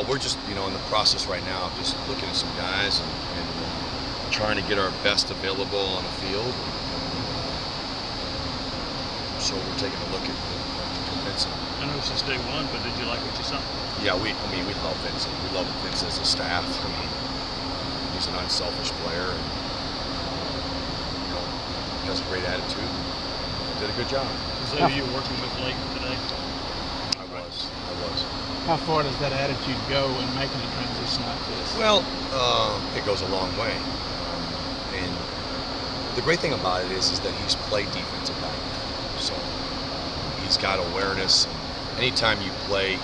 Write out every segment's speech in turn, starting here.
We're just, in the process right now of just looking at some guys and trying to get our best available on the field. So we're taking a look at Vincent. I know since day one, but did you like what you saw? Yeah, we love Vincent. We love Vincent as a staff. He's an unselfish player, and he has a great attitude. Did a good job. Was that who you were working with late today? I was. How far does that attitude go in making a transition like this? Well, it goes a long way. And the great thing about it is that he's played defensive back. So he's got awareness. Anytime you play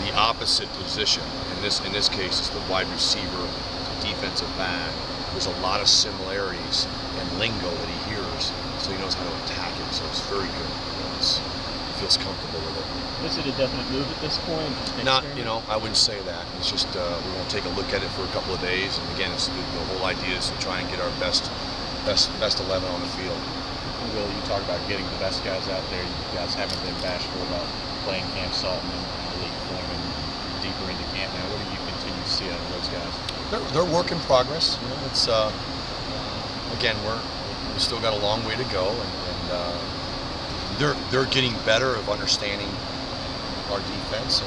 the opposite position, in this case it's the wide receiver to defensive back, there's a lot of similarities and lingo that he hears, so he knows how to attack it. So it's very good. He feels comfortable with it. Is it a definite move at this point? Not, I wouldn't say that. It's just we won't take a look at it for a couple of days. And again, the whole idea is to try and get our best 11 on the field. Willie, you talk about getting the best guys out there. You guys haven't been bashful about playing Cam Salton and Malik Foreman deeper into camp now. What do you continue to see out of those guys? They're work in progress. It's again, we still got a long way to go, and they're getting better of understanding our defense,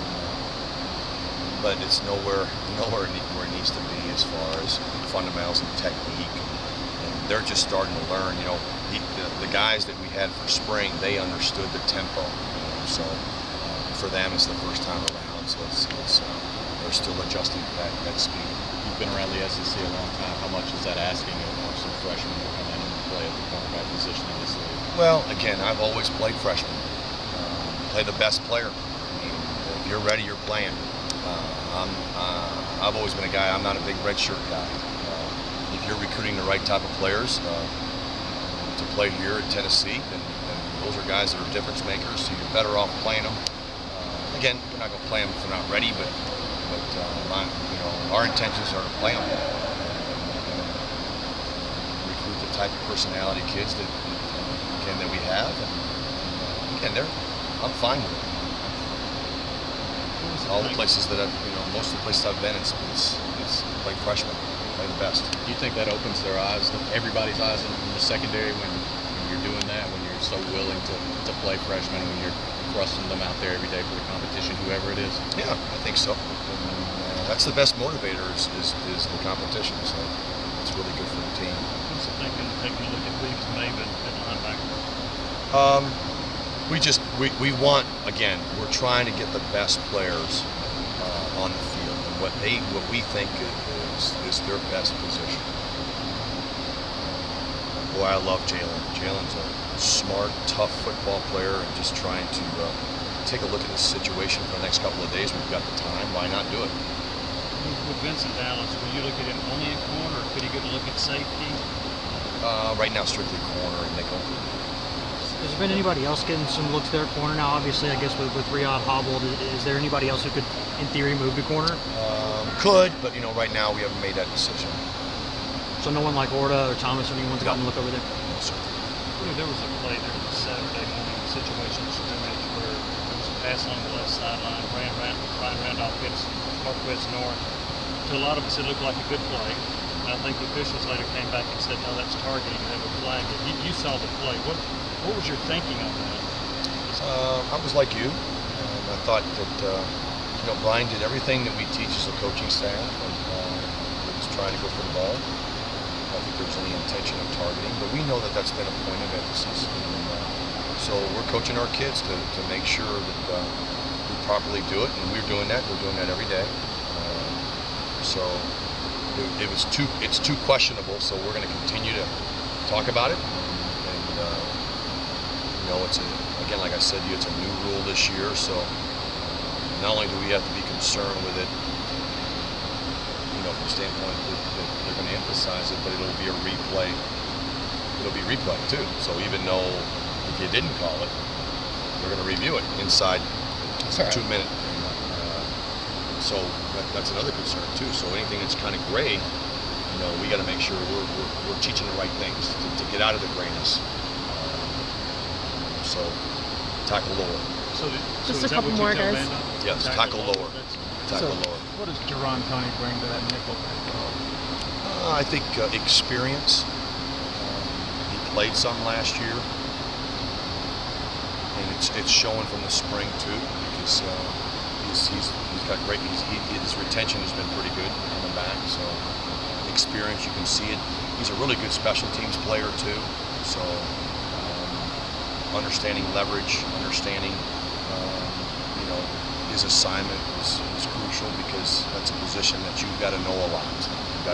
but it's nowhere where it needs to be as far as fundamentals and technique. And they're just starting to learn. The guys that we had for spring, they understood the tempo. So for them, it's the first time around. So they're still adjusting to that speed. You've been around the SEC a long time. How much is that asking of some freshmen to come in and play at the cornerback position in this league? Well, again, I've always played freshman. Play the best player. If you're ready, you're playing. I've always been a guy, I'm not a big red shirt guy. If you're recruiting the right type of players to play here at Tennessee, then those are guys that are difference makers, so you're better off playing them. Again, we're not going to play them if they're not ready, but our intentions are to play them. Recruit the type of personality kids that we have, and I'm fine with it. All the places that most of the places I've been, it's like freshmen, play the best. Do you think that opens their eyes, everybody's eyes in the secondary when you're doing that, when you're so willing to play freshmen, when you're thrusting them out there every day for the competition, whoever it is? Yeah, I think so. And, that's the best motivator is the competition. So it's really good for the team. What's the thinking of taking a look at Weeks Maven at linebacker? We want, again, we're trying to get the best players on the field, and what we think is their best position. Boy, I love Jalen. Jalen's a smart, tough football player, and just trying to take a look at this situation for the next couple of days. We've got the time. Why not do it? With Vincent Dallas, will you look at him only in corner, or could he get a look at safety? Right now, strictly corner and nickel. Has there been anybody else getting some looks there at corner now? Obviously, I guess with Riyadh hobbled, is there anybody else who could, in theory, move to corner? Could, but right now we haven't made that decision. So no one like Orta or Thomas or anyone's gotten a look over there? No, sir. There was a play there Saturday morning situation scrimmage where there was a pass along the left sideline. Ryan Randolph hits Marquez North. To a lot of us, it looked like a good play. And I think the officials later came back and said, no, that's targeting. They have a flag. You saw the play. What was your thinking on that? I was like you. I thought that Brian did everything that we teach as a coaching staff, and he was trying to go for the ball. I don't think there was any intention of targeting, but we know that that's been a point of emphasis. So we're coaching our kids to make sure that we properly do it, and we're doing that. We're doing that every day. So it's too questionable. So we're going to continue to talk about it. It's again, like I said, it's a new rule this year. So not only do we have to be concerned with it, from the standpoint that they're going to emphasize it, but it'll be a replay. It'll be replay too. So even though if you didn't call it, they're going to review it inside 2 minutes. So that's another concern too. So anything that's kind of gray, we got to make sure we're teaching the right things to get out of the grayness. So tackle lower. Just a couple more, guys. Yes, tackle lower. tackle lower. What does Jerron Tony bring to that nickel role? I think experience. He played some last year, and it's showing from the spring too, because he's got great. His retention has been pretty good coming back. So experience, you can see it. He's a really good special teams player too. So understanding leverage, understanding his assignment is crucial, because that's a position that you've got to know a lot. You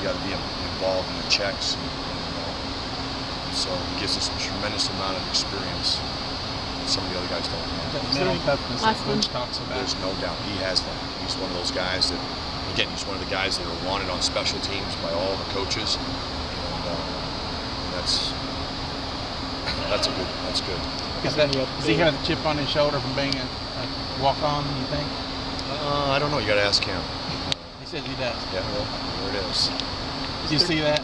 got to be involved in the checks, and so he gives us a tremendous amount of experience that some of the other guys don't have. That mental toughness that Coach talks about. There's no doubt he has that. He's one of those guys that, again, he's one of the guys that are wanted on special teams by all the coaches, and that's good. That's good. Does he have the chip on his shoulder from being a walk-on, you think? I don't know. You got to ask him. He says he does. Yeah, well, there it is. Do you see that?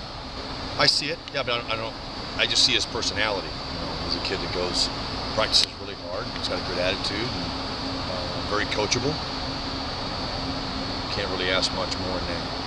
I see it. Yeah, but I don't. I just see his personality. He's a kid that practices really hard. He's got a good attitude, and very coachable. Can't really ask much more than that.